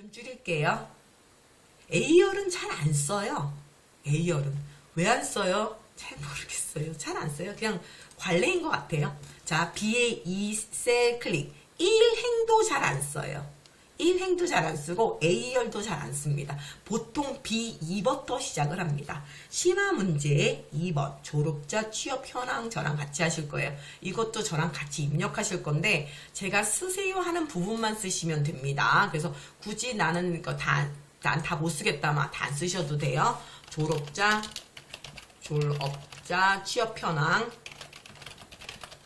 좀 줄일게요. A열은 잘 안 써요. A열은. 왜 안 써요? 잘 모르겠어요. 잘 안 써요. 그냥 관례인 것 같아요. 자, B의 2셀 클릭. 1행도 잘 안 써요. 1행도 잘 안 쓰고 A열도 잘 안 씁니다. 보통 B2부터 시작을 합니다. 심화 문제 2번 졸업자 취업 현황 저랑 같이 하실 거예요. 이것도 저랑 같이 입력하실 건데 제가 쓰세요 하는 부분만 쓰시면 됩니다. 그래서 굳이 나는 이거 난 다 못 쓰겠다 다 안 쓰셔도 돼요. 졸업자 취업 현황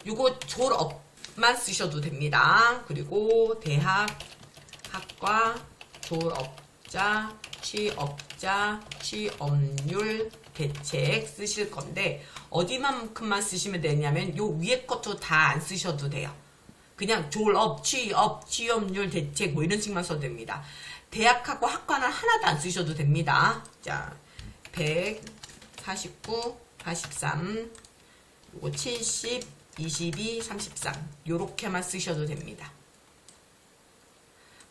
요거 졸업만 쓰셔도 됩니다. 그리고 대학 학과, 졸업자, 취업자, 취업률, 대책 쓰실 건데 어디만큼만 쓰시면 되냐면 요 위에 것도 다 안 쓰셔도 돼요. 그냥 졸업, 취업, 취업률, 대책 뭐 이런 식만 써도 됩니다. 대학하고 학과는 하나도 안 쓰셔도 됩니다. 자, 100, 49, 43, 요거 70, 22, 33 요렇게만 쓰셔도 됩니다.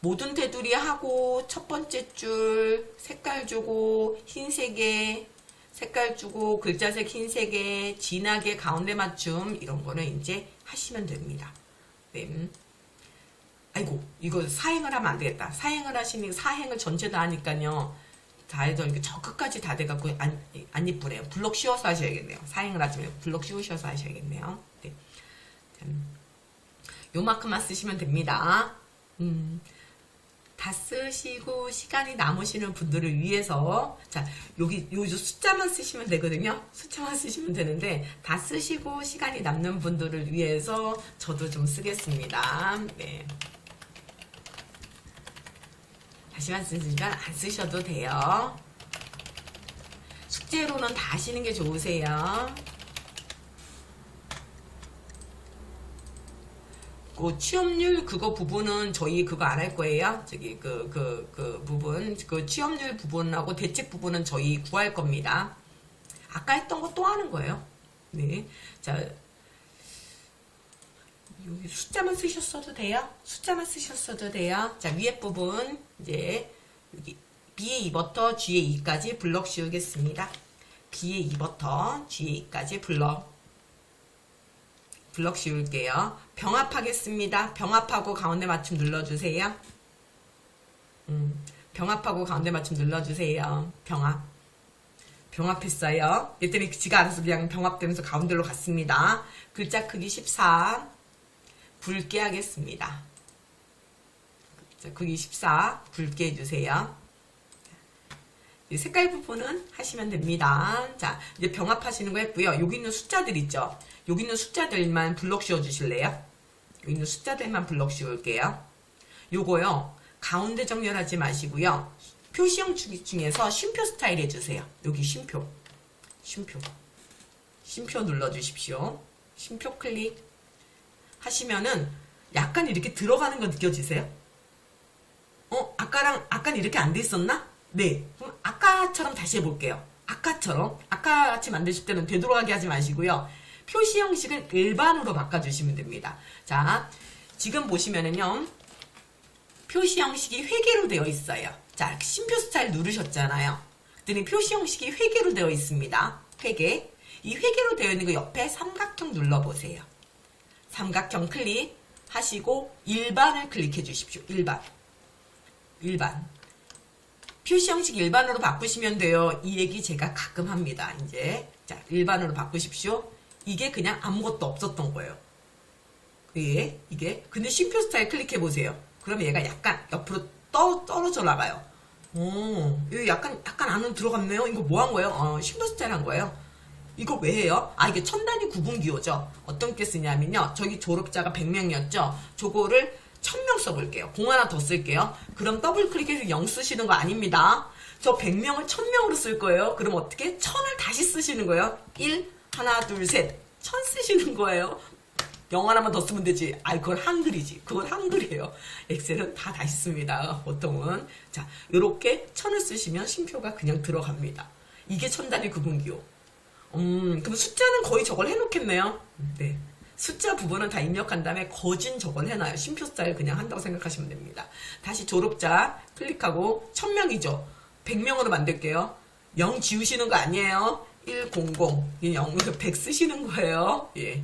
모든 테두리 하고 첫 번째 줄 색깔 주고 흰색에 색깔 주고 글자색 흰색에 진하게 가운데 맞춤 이런 거는 이제 하시면 됩니다. 네. 아이고 이거 사행을 하면 안 되겠다. 사행을 하시니 사행을 전체 다 하니까요. 다 해도 이렇게 저 끝까지 다 돼갖고 안 이쁘네요. 블럭 씌워서 하셔야겠네요. 사행을 하시면 블럭 씌우셔서 하셔야겠네요. 네. 요만큼만 쓰시면 됩니다. 다 쓰시고 시간이 남으시는 분들을 위해서 자 여기 요 숫자만 쓰시면 되거든요. 숫자만 쓰시면 되는데 다 쓰시고 시간이 남는 분들을 위해서 저도 좀 쓰겠습니다. 네. 다시만 쓰시면 안 쓰셔도 돼요. 숙제로는 다 하시는 게 좋으세요. 그 취업률 그거 부분은 저희 그거 안 할 거예요. 저기 그 부분 그 취업률 부분하고 대책 부분은 저희 구할 겁니다. 아까 했던 거 또 하는 거예요. 네, 자 여기 숫자만 쓰셨어도 돼요. 숫자만 쓰셨어도 돼요. 자 위에 부분 이제 여기 B의 2부터 G의 2까지 블럭 씌우겠습니다. B의 2부터 G의 2까지 블럭 씌울게요. 병합하겠습니다. 병합하고 가운데 맞춤 눌러주세요. 병합하고 가운데 맞춤 눌러주세요. 병합했어요. 그랬더니 지가 알아서 그냥 병합되면서 가운데로 갔습니다. 글자 크기 14 굵게 하겠습니다. 글자 크기 14 굵게 해주세요. 이 색깔 부분은 하시면 됩니다. 자, 이제 병합하시는 거 했고요. 여기 있는 숫자들 있죠? 여기 있는 숫자들만 블럭 씌워 주실래요? 여기 있는 숫자들만 블럭 씌울게요. 요거요. 가운데 정렬하지 마시고요. 표시형 중에서 쉼표 스타일 해주세요. 여기 쉼표 눌러 주십시오. 쉼표 클릭 하시면은 약간 이렇게 들어가는 거 느껴지세요? 아까는 이렇게 안 돼 있었나? 네. 그럼 아까처럼 다시 해볼게요. 아까처럼. 아까 같이 만드실 때는 되돌아가게 하지 마시고요. 표시 형식은 일반으로 바꿔주시면 됩니다. 자, 지금 보시면은요. 표시 형식이 회계로 되어 있어요. 자, 쉼표 스타일 누르셨잖아요. 그랬더니 표시 형식이 회계로 되어 있습니다. 회계. 이 회계로 되어 있는 거 옆에 삼각형 눌러보세요. 삼각형 클릭하시고 일반을 클릭해 주십시오. 일반. 표시 형식 일반으로 바꾸시면 돼요. 이 얘기 제가 가끔 합니다. 이제 자 일반으로 바꾸십시오. 이게 그냥 아무것도 없었던 거예요. 이게 근데 쉼표 스타일 클릭해 보세요. 그러면 얘가 약간 옆으로 떨어져 나가요. 여기 약간 안으로 들어갔네요. 이거 뭐 한 거예요? 쉼표 스타일 한 거예요. 이거 왜 해요? 이게 천 단위 구분 기호죠. 어떤 게 쓰냐면요. 저기 졸업자가 100명이었죠. 저거를 1000명 써볼게요. 공 하나 더 쓸게요. 그럼 더블 클릭해서 0 쓰시는 거 아닙니다. 저 100명을 1000명으로 쓸 거예요. 그럼 어떻게? 1000을 다시 쓰시는 거예요. 1, 하나, 둘, 셋. 1000 쓰시는 거예요. 0 하나만 더 쓰면 되지. 그건 한글이지. 그건 한글이에요. 엑셀은 다 다시 씁니다. 보통은. 자, 요렇게 1000을 쓰시면 쉼표가 그냥 들어갑니다. 이게 1000단위 구분기호. 그럼 숫자는 거의 저걸 해놓겠네요. 네. 숫자 부분은 다 입력한 다음에 거진 저걸 해놔요. 쉼표 스타일 그냥 한다고 생각하시면 됩니다. 다시 졸업자 클릭하고 1000명이죠. 100명으로 만들게요. 0 지우시는 거 아니에요. 100, 0, 100 쓰시는 거예요. 예.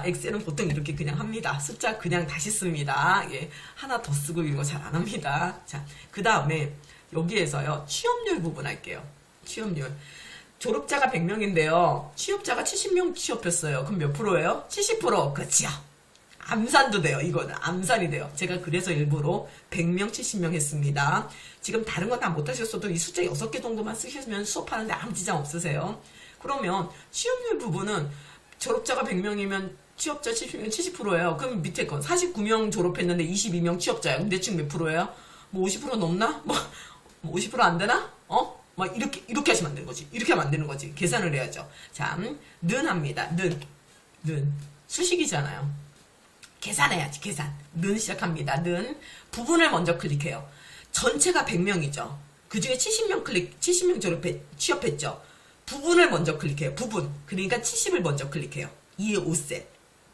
엑셀은 보통 이렇게 그냥 합니다. 숫자 그냥 다시 씁니다. 예. 하나 더 쓰고 이거 잘 안 합니다. 자, 그 다음에 여기에서요. 취업률 부분 할게요. 취업률. 졸업자가 100명인데요. 취업자가 70명 취업했어요. 그럼 몇 프로예요? 70%. 그렇지요. 암산도 돼요. 이거는 암산이 돼요. 제가 그래서 일부러 100명, 70명 했습니다. 지금 다른 건 다 못하셨어도 이 숫자 6개 정도만 쓰시면 수업하는데 아무 지장 없으세요. 그러면 취업률 부분은 졸업자가 100명이면 취업자 70명 70%예요. 그럼 밑에 건 49명 졸업했는데 22명 취업자예요. 근데 지금 몇 프로예요? 뭐 50% 넘나? 뭐 50%안 되나? 막 이렇게 하시면 안 되는 거지. 이렇게 하면 안 되는 거지. 계산을 해야죠. 자, 는 합니다. 는. 수식이잖아요. 계산해야지, 계산. 는 시작합니다. 는. 부분을 먼저 클릭해요. 전체가 100명이죠. 그 중에 70명 취업했죠. 부분을 먼저 클릭해요. 부분. 그러니까 70을 먼저 클릭해요. 2의 5셀.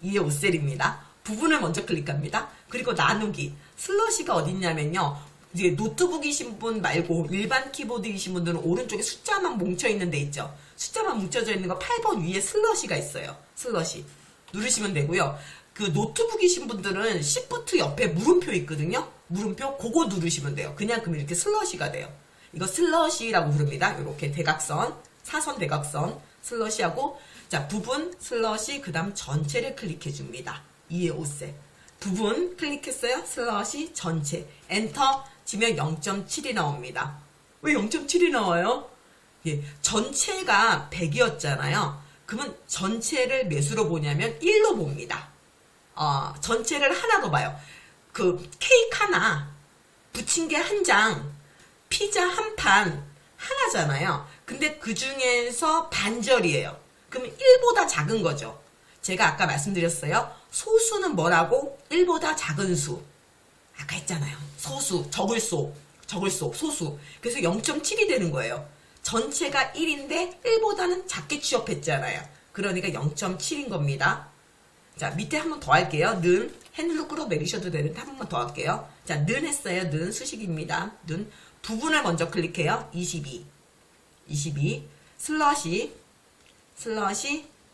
2의 5셀입니다. 부분을 먼저 클릭합니다. 그리고 나누기. 슬러시가 어딨냐면요. 이제 노트북이신 분 말고 일반 키보드이신 분들은 오른쪽에 숫자만 뭉쳐있는 데 있죠. 숫자만 뭉쳐져 있는 거 8번 위에 슬러시가 있어요. 슬러시. 누르시면 되고요. 그 노트북이신 분들은 Shift 옆에 물음표 있거든요. 물음표 그거 누르시면 돼요. 그럼 이렇게 슬러시가 돼요. 이거 슬러시라고 부릅니다. 이렇게 대각선, 사선 대각선 슬러시하고 자 부분 슬러시 그 다음 전체를 클릭해 줍니다. 2의 5셀. 부분 클릭했어요. 슬러시 전체. 엔터 치면 0.7이 나옵니다. 왜 0.7이 나와요? 예, 전체가 100이었잖아요. 그러면 전체를 몇으로 보냐면 1로 봅니다. 전체를 하나로 봐요. 그 케이크 하나, 부침개 한 장, 피자 한 판 하나잖아요. 근데 그 중에서 반절이에요. 그러면 1보다 작은 거죠. 제가 아까 말씀드렸어요. 소수는 뭐라고? 1보다 작은 수. 아까 했잖아요. 소수, 적을 수, 소수. 그래서 0.7이 되는 거예요. 전체가 1인데 1보다는 작게 취업했잖아요. 그러니까 0.7인 겁니다. 자, 밑에 한 번 더 할게요. 는, 핸들로 끌어내리셔도 되는데 한 번만 더 할게요. 자, 는 했어요. 는 수식입니다. 는, 부분을 먼저 클릭해요. 22. 슬러시,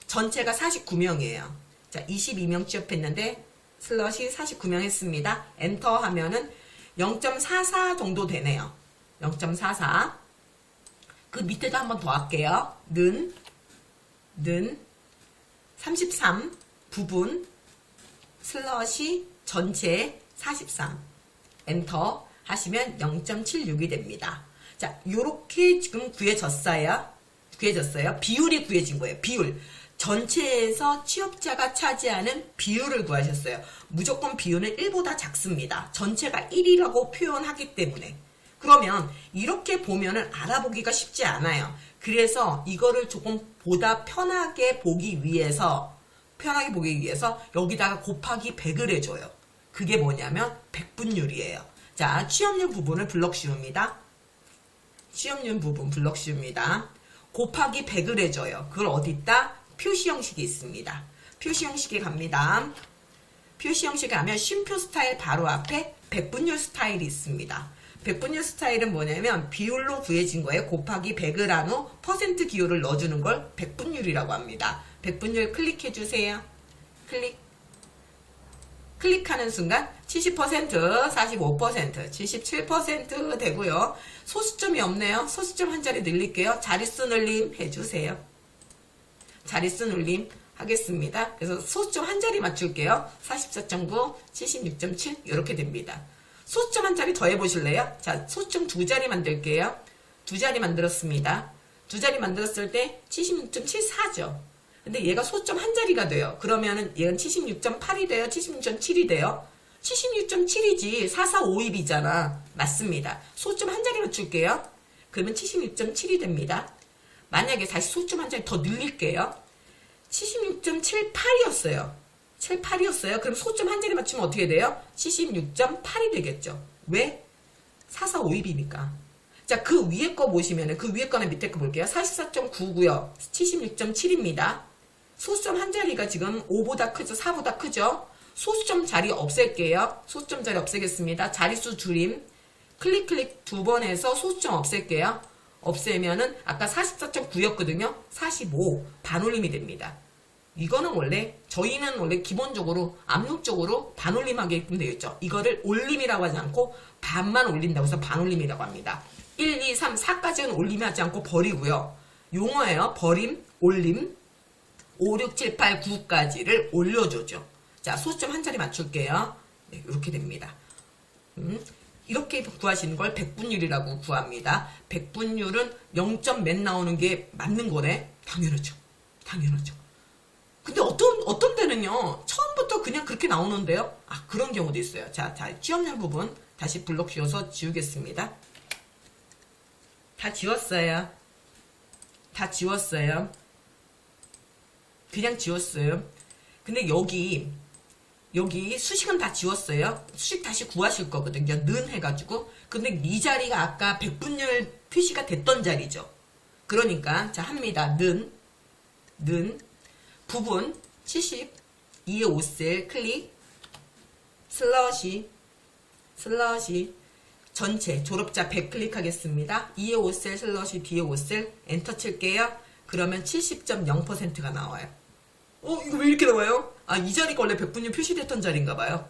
전체가 49명이에요. 자, 22명 취업했는데 슬러시 49명 했습니다. 엔터 하면은 0.44 정도 되네요. 0.44. 그 밑에도 한 번 더 할게요. 는 33 부분 슬러시 전체 43 엔터 하시면 0.76이 됩니다. 자, 요렇게 지금 구해졌어요. 비율이 구해진 거예요. 비율. 전체에서 취업자가 차지하는 비율을 구하셨어요. 무조건 비율은 1보다 작습니다. 전체가 1이라고 표현하기 때문에. 그러면 이렇게 보면은 알아보기가 쉽지 않아요. 그래서 이거를 조금 보다 편하게 보기 위해서 여기다가 곱하기 100을 해줘요. 그게 뭐냐면 100분율이에요. 자, 취업률 부분을 블럭 씌웁니다. 곱하기 100을 해줘요. 그걸 어디다? 표시 형식이 있습니다. 표시 형식에 갑니다. 표시 형식에 가면 쉼표 스타일 바로 앞에 100분율 스타일이 있습니다. 100분율 스타일은 뭐냐면 비율로 구해진 거에 곱하기 100을 한 후 퍼센트 기호를 넣어주는 걸 100분율이라고 합니다. 100분율 클릭해주세요. 클릭하는 순간 70%, 45%, 77% 되고요. 소수점이 없네요. 소수점 한 자리 늘릴게요. 자릿수 늘림 해주세요. 자릿수 눌림 하겠습니다. 그래서 소수점 한 자리 맞출게요. 44.9, 76.7 이렇게 됩니다. 소수점 한 자리 더 해보실래요? 자, 소수점 두 자리 만들게요. 두 자리 만들었습니다. 두 자리 만들었을 때 76.74죠. 근데 얘가 소수점 한 자리가 돼요. 그러면은 얘는 76.8이 돼요? 76.7이 돼요? 76.7이지 4452이잖아. 맞습니다. 소수점 한 자리 맞출게요. 그러면 76.7이 됩니다. 만약에 다시 소수점 한 자리 더 늘릴게요. 76.78이었어요. 78이었어요. 그럼 소수점 한 자리 맞추면 어떻게 돼요? 76.8이 되겠죠. 왜? 4452이니까. 자, 그 위에 거 보시면은 그 위에 거는 밑에 거 볼게요. 44.9고요. 76.7입니다. 소수점 한 자리가 지금 5보다 크죠? 4보다 크죠? 소수점 자리 없앨게요. 소수점 자리 없애겠습니다. 자릿수 줄임. 클릭 두 번 해서 소수점 없앨게요. 없애면은 아까 44.9였거든요. 45 반올림이 됩니다. 이거는 원래 저희는 원래 기본적으로 압력적으로 반올림 하게끔 되어 있죠. 이거를 올림이라고 하지 않고 반만 올린다고 해서 반올림이라고 합니다. 1, 2, 3, 4까지는 올림하지 않고 버리고요. 용어예요. 버림, 올림. 5, 6, 7, 8, 9까지를 올려주죠. 자, 소수점 한 자리 맞출게요. 네, 이렇게 됩니다. 이렇게 구하시는 걸 백분율이라고 구합니다. 백분율은 0점 몇 나오는 게 맞는 거네? 당연하죠. 당연하죠. 근데 어떤 때는요, 처음부터 그냥 그렇게 나오는데요? 아, 그런 경우도 있어요. 자, 취업률 부분 다시 블록 씌워서 지우겠습니다. 다 지웠어요. 다 지웠어요. 그냥 지웠어요. 근데 여기 수식은 다 지웠어요. 수식 다시 구하실 거거든요. 는 해가지고. 근데 이 자리가 아까 백분율 표시가 됐던 자리죠. 그러니까 자 합니다. 는 부분 70 2의 5셀 클릭 슬러시 전체 졸업자 100 클릭하겠습니다. 2의 5셀 슬러시 D의 5셀 엔터 칠게요. 그러면 70.0%가 나와요. 이거 왜 이렇게 나와요? 아, 이 자리가 원래 백분율 표시됐던 자리인가 봐요.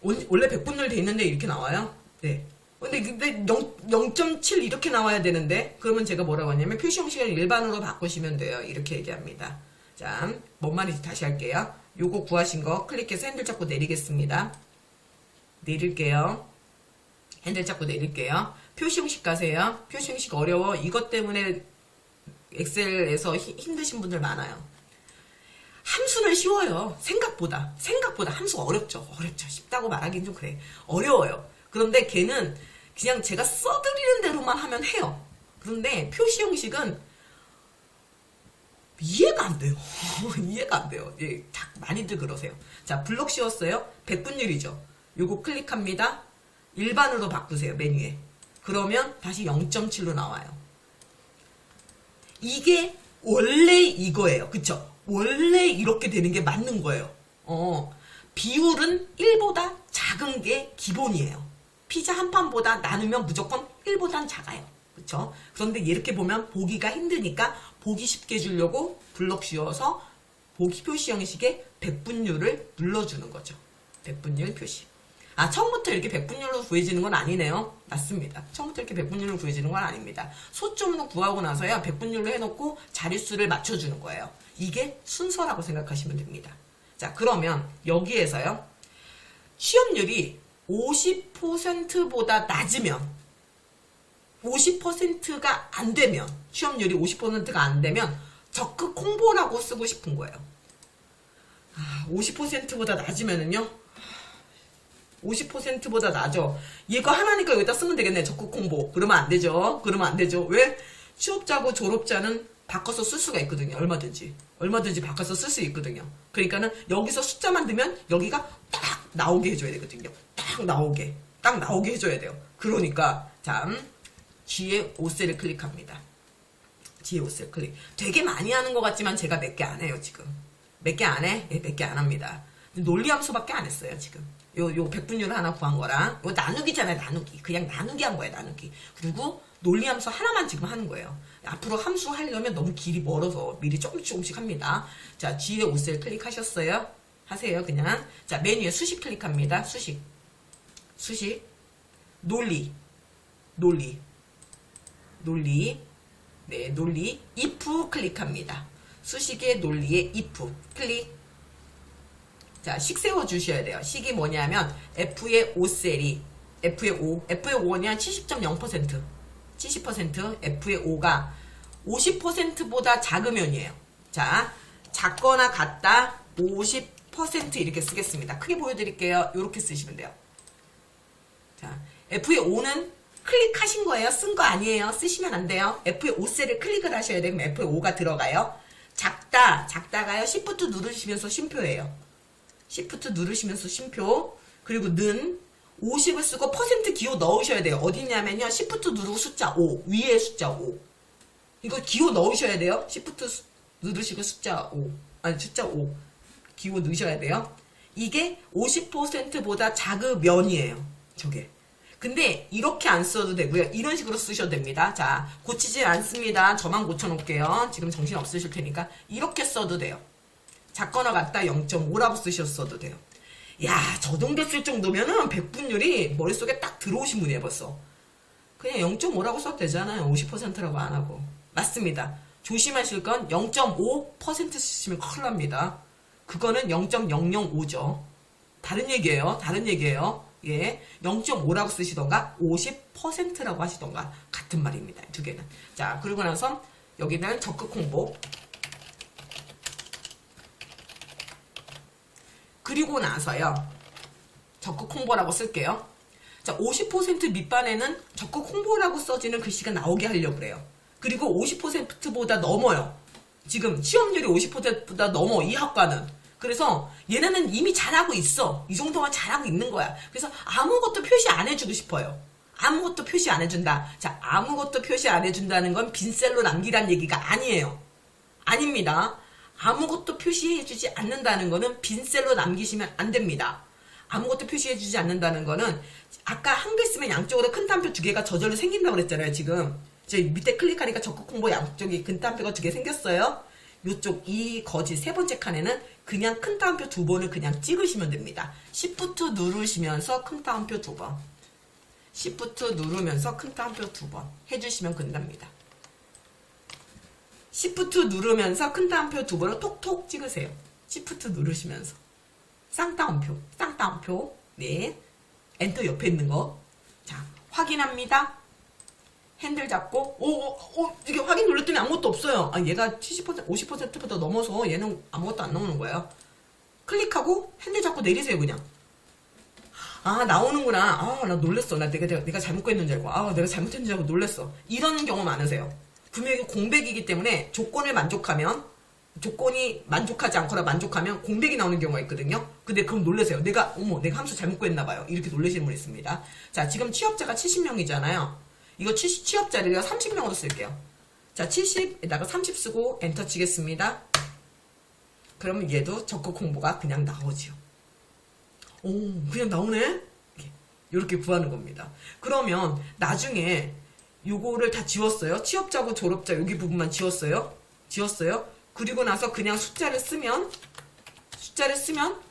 원래 백분율 돼 있는데 이렇게 나와요? 네. 근데 0.7 이렇게 나와야 되는데, 그러면 제가 뭐라고 하냐면 표시 형식을 일반으로 바꾸시면 돼요. 이렇게 얘기합니다. 자, 뭔 말인지 다시 할게요. 요거 구하신 거 클릭해서 핸들 잡고 내리겠습니다. 내릴게요. 핸들 잡고 내릴게요. 표시 형식 가세요. 표시 형식 어려워. 이것 때문에 엑셀에서 힘드신 분들 많아요. 함수는 쉬워요. 생각보다 함수가 어렵죠. 쉽다고 말하긴 좀 그래. 어려워요. 그런데 걔는 그냥 제가 써드리는 대로만 하면 해요. 그런데 표시 형식은 이해가 안 돼요. 이해가 안 돼요. 예, 많이들 그러세요. 자, 블록 씌웠어요. 백분율이죠. 요거 클릭합니다. 일반으로 바꾸세요. 메뉴에. 그러면 다시 0.7로 나와요. 이게 원래 이거예요. 그쵸? 원래 이렇게 되는 게 맞는 거예요. 비율은 1보다 작은 게 기본이에요. 피자 한 판보다 나누면 무조건 1보단 작아요. 그쵸? 그런데 이렇게 보면 보기가 힘드니까 보기 쉽게 해주려고 블록 씌워서 보기 표시 형식의 백분율을 눌러주는 거죠. 백분율 표시. 아, 처음부터 이렇게 백분율로 구해지는 건 아니네요. 맞습니다. 처음부터 이렇게 백분율로 구해지는 건 아닙니다. 소점으로 구하고 나서야 백분율로 해놓고 자릿수를 맞춰주는 거예요. 이게 순서라고 생각하시면 됩니다. 자, 그러면 여기에서요. 취업률이 50%보다 낮으면 50%가 안 되면 취업률이 50%가 안 되면 적극 홍보라고 쓰고 싶은 거예요. 50%보다 낮으면은요. 50%보다 낮아. 얘가 하나니까 여기다 쓰면 되겠네. 적극 홍보. 그러면 안 되죠. 왜? 취업자고 졸업자는 바꿔서 쓸 수가 있거든요. 얼마든지 바꿔서 쓸 수 있거든요. 그러니까는 여기서 숫자만 넣으면 여기가 딱 나오게 해줘야 되거든요. 딱 나오게 해줘야 돼요. 그러니까 자, G의 5셀을 클릭합니다. G의 5셀 클릭. 되게 많이 하는 것 같지만 제가 몇 개 안 해요. 지금 몇 개 안 해? 네, 몇 개 안 합니다. 논리함수밖에 안 했어요. 지금 요 백분율 하나 구한 거랑 요 나누기잖아요. 그냥 나누기 한 거예요. 나누기. 그리고 논리함수 하나만 지금 하는 거예요. 앞으로 함수 하려면 너무 길이 멀어서 미리 조금씩 합니다. 자, G의 5셀 클릭하셨어요? 하세요. 그냥. 자, 메뉴에 수식 클릭합니다. 수식. 논리. 네, 논리. if 클릭합니다. 수식의 논리에 if 클릭. 자, 식 세워주셔야 돼요. 식이 뭐냐면 F의 5셀이 F의 5는 70.0%. F의 5가 50%보다 작으면이에요. 자, 작거나 같다 50% 이렇게 쓰겠습니다. 크게 보여드릴게요. 이렇게 쓰시면 돼요. 자, F의 5는 클릭하신 거예요. 쓴 거 아니에요. 쓰시면 안 돼요. F의 5셀을 클릭을 하셔야 돼요. 그럼 F의 5가 들어가요. 작다가요. Shift 누르시면서 쉼표예요. Shift 누르시면서 쉼표. 그리고 는 50을 쓰고 퍼센트 기호 넣으셔야 돼요. 어디냐면요. Shift 누르고 숫자 5. 위에 숫자 5. 이거 기호 넣으셔야 돼요. 시프트 누르시고 숫자 5. 아니, 숫자 5. 기호 넣으셔야 돼요. 이게 50%보다 작으면이에요. 저게. 근데 이렇게 안 써도 되고요. 이런 식으로 쓰셔도 됩니다. 자, 고치지 않습니다. 저만 고쳐놓을게요. 지금 정신 없으실 테니까. 이렇게 써도 돼요. 작거나 같다 0.5라고 쓰셨어도 돼요. 야, 저 정도 쓸 정도면은 백분율이 머릿속에 딱 들어오신 분이에요, 벌써. 그냥 0.5라고 써도 되잖아요. 50%라고 안 하고. 맞습니다. 조심하실 건 0.5% 쓰시면 큰일 납니다. 그거는 0.005죠. 다른 얘기예요. 다른 얘기예요. 예. 0.5라고 쓰시던가 50%라고 하시던가 같은 말입니다. 두 개는. 자, 그리고 나서 여기는 적극 홍보. 그리고 나서요. 적극 홍보라고 쓸게요. 자, 50% 밑반에는 적극 홍보라고 써지는 글씨가 나오게 하려고 그래요. 그리고 50%보다 넘어요. 지금 취업률이 50%보다 넘어, 이 학과는. 그래서 얘네는 이미 잘하고 있어. 이 정도만 잘하고 있는 거야. 그래서 아무것도 표시 안 해주고 싶어요. 아무것도 표시 안 해준다. 자, 아무것도 표시 안 해준다는 건 빈셀로 남기란 얘기가 아니에요. 아닙니다. 아무것도 표시해주지 않는다는 거는 빈셀로 남기시면 안 됩니다. 아무것도 표시해주지 않는다는 거는 아까 한글 쓰면 양쪽으로 큰 따옴표 두 개가 저절로 생긴다고 그랬잖아요. 지금 저 밑에 클릭하니까 적극 홍보 양쪽이 큰 따옴표가 두 개 생겼어요. 요쪽 이 거지 세 번째 칸에는 그냥 큰 따옴표 두 번을 그냥 찍으시면 됩니다. Shift 누르시면서 큰 따옴표 두 번, Shift 누르면서 큰 따옴표 두 번 해주시면 된답니다. Shift 누르면서 큰 따옴표 두 번을 톡톡 찍으세요. Shift 누르시면서 쌍따옴표, 쌍따옴표, 네, 엔터 옆에 있는 거, 자 확인합니다. 핸들 잡고 이게 확인 눌렀더니 아무것도 없어요. 아, 얘가 70%, 50%보다 넘어서 얘는 아무것도 안 나오는 거예요. 클릭하고 핸들 잡고 내리세요 그냥. 아, 나오는구나. 아, 나 놀랬어. 내가 잘못 했는 줄 알고. 아, 내가 잘못했는 줄 알고 놀랬어. 이런 경우 많으세요. 분명히 공백이기 때문에 조건을 만족하면, 조건이 만족하지 않거나 만족하면 공백이 나오는 경우가 있거든요. 근데 그럼 놀라세요. 내가 함수 잘못 구했나봐요. 이렇게 놀라시는 분 있습니다. 자, 지금 취업자가 70명이잖아요. 이거 취업자를 30명으로 쓸게요. 자, 70에다가 30 쓰고 엔터 치겠습니다. 그러면 얘도 적극 홍보가 그냥 나오죠. 오, 그냥 나오네? 이렇게 구하는 겁니다. 그러면 나중에 요거를 다 지웠어요. 취업자고 졸업자 여기 부분만 지웠어요. 그리고 나서 그냥 숫자를 쓰면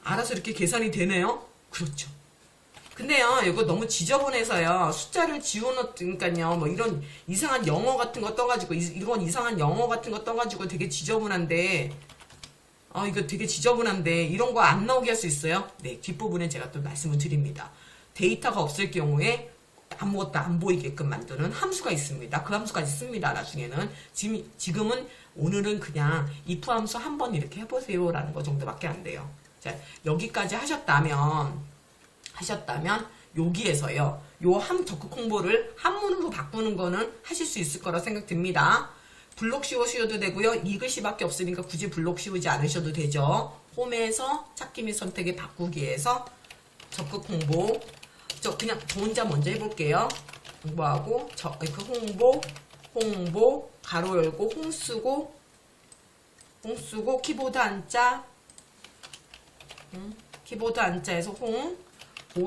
알아서 이렇게 계산이 되네요. 그렇죠. 근데요, 이거 너무 지저분해서요, 숫자를 지워놓으니까요, 뭐 이런 이상한 영어 같은 거 떠가지고, 이런 이상한 영어 같은 거 떠가지고 되게 지저분한데, 이거 되게 지저분한데, 이런 거 안 나오게 할 수 있어요? 네, 뒷부분에 제가 또 말씀을 드립니다. 데이터가 없을 경우에 아무것도 안 보이게끔 만드는 함수가 있습니다. 그 함수까지 씁니다, 나중에는. 지금은, 오늘은 그냥 if 함수 한번 이렇게 해보세요 라는 거 정도밖에 안 돼요. 자, 여기까지 하셨다면 여기에서요, 요 적극 홍보를 한문으로 바꾸는 거는 하실 수 있을 거라 생각됩니다. 블록 씌우셔도 되고요. 이 글씨밖에 없으니까 굳이 블록 씌우지 않으셔도 되죠. 홈에서 찾기 및 선택에 바꾸기에서 적극 홍보, 그냥 저 혼자 먼저 해볼게요. 홍보하고 홍보 가로 열고 홍 쓰고 키보드 한자, 키보드 한자에서 보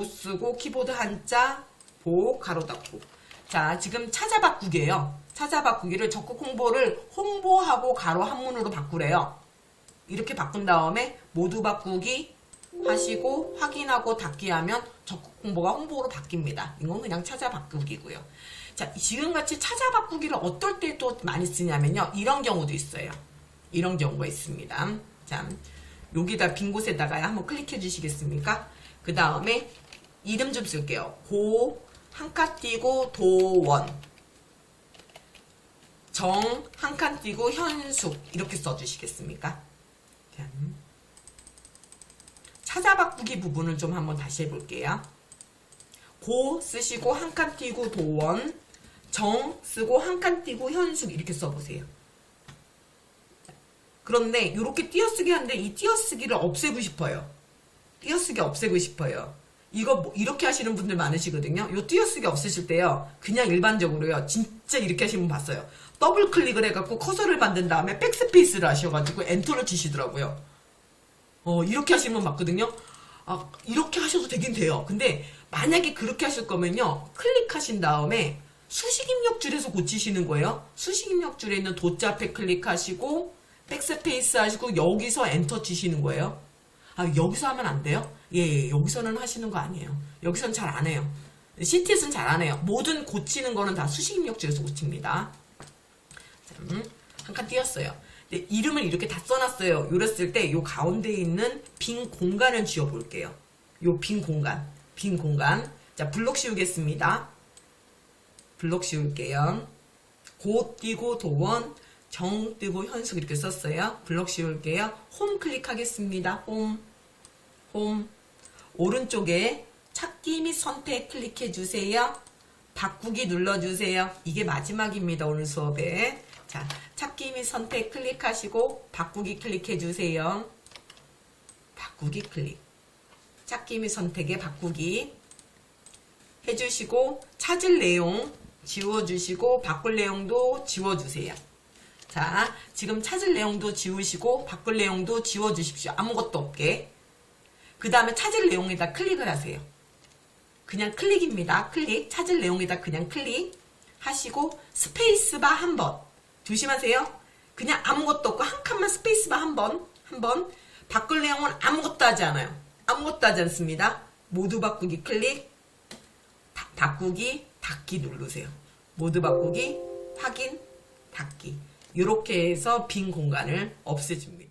쓰고 키보드 한자 보 가로 닫고. 자, 지금 찾아 바꾸기예요. 찾아 바꾸기를 적극 홍보를 홍보하고 가로 한문으로 바꾸래요. 이렇게 바꾼 다음에 모두 바꾸기 하시고 확인하고 닫기 하면 적극 홍보가 홍보로 바뀝니다. 이건 그냥 찾아 바꾸기고요. 자, 지금같이 찾아 바꾸기를 어떨 때 또 많이 쓰냐면요, 이런 경우도 있어요. 이런 경우가 있습니다. 자, 여기다 빈 곳에다가 한번 클릭해 주시겠습니까? 그 다음에 이름 좀 쓸게요. 고 한 칸 띄고 도원, 정 한 칸 띄고 현숙, 이렇게 써주시겠습니까? 찾아 바꾸기 부분을 좀 한번 다시 해볼게요. 고 쓰시고 한 칸 띄고 도원, 정 쓰고 한 칸 띄고 현숙, 이렇게 써보세요. 그런데 이렇게 띄어쓰기 하는데 이 띄어쓰기를 없애고 싶어요. 띄어쓰기 없애고 싶어요. 이거 뭐 이렇게 하시는 분들 많으시거든요. 요 띄어쓰기 없으실 때요. 그냥 일반적으로요. 진짜 이렇게 하시는 분 봤어요. 더블 클릭을 해갖고 커서를 만든 다음에 백스페이스를 하셔가지고 엔터를 치시더라고요. 이렇게 하시는 분 봤거든요. 아, 이렇게 하셔도 되긴 돼요. 근데 만약에 그렇게 하실 거면요. 클릭하신 다음에 수식 입력줄에서 고치시는 거예요. 수식 입력줄에 있는 도자 앞에 클릭하시고 백스페이스 하시고 여기서 엔터 치시는 거예요. 아, 여기서 하면 안 돼요? 예, 여기서는 하시는 거 아니에요. 여기서는 잘 안 해요. CTS는 잘 안 해요. 모든 고치는 거는 다 수식 입력줄에서 고칩니다. 한 칸 띄었어요. 근데 이름을 이렇게 다 써놨어요. 이랬을 때 요 가운데 있는 빈 공간을 지워볼게요. 요 빈 공간. 자, 블록 씌우겠습니다. 블록 씌울게요. 고 띄고 도원, 정 띄고 현숙 이렇게 썼어요. 블록 씌울게요. 홈 클릭하겠습니다. 홈. 오른쪽에 찾기 및 선택 클릭해주세요. 바꾸기 눌러주세요. 이게 마지막입니다. 오늘 수업에. 자, 찾기 및 선택 클릭하시고 바꾸기 클릭해주세요. 바꾸기 클릭. 찾기 및 선택에 바꾸기 해주시고 찾을 내용 지워주시고 바꿀 내용도 지워주세요. 자, 지금 찾을 내용도 지우시고 바꿀 내용도 지워주십시오. 아무것도 없게. 그 다음에 찾을 내용에다 클릭을 하세요. 그냥 클릭입니다. 클릭. 찾을 내용에다 그냥 클릭 하시고 스페이스바 한 번. 조심하세요. 그냥 아무것도 없고 한 칸만 스페이스바 한 번. 바꿀 내용은 아무것도 하지 않아요. 아무것도 하지 않습니다. 모두 바꾸기 클릭. 바꾸기 닫기 누르세요. 모두 바꾸기 확인 닫기. 이렇게 해서 빈 공간을 없애줍니다.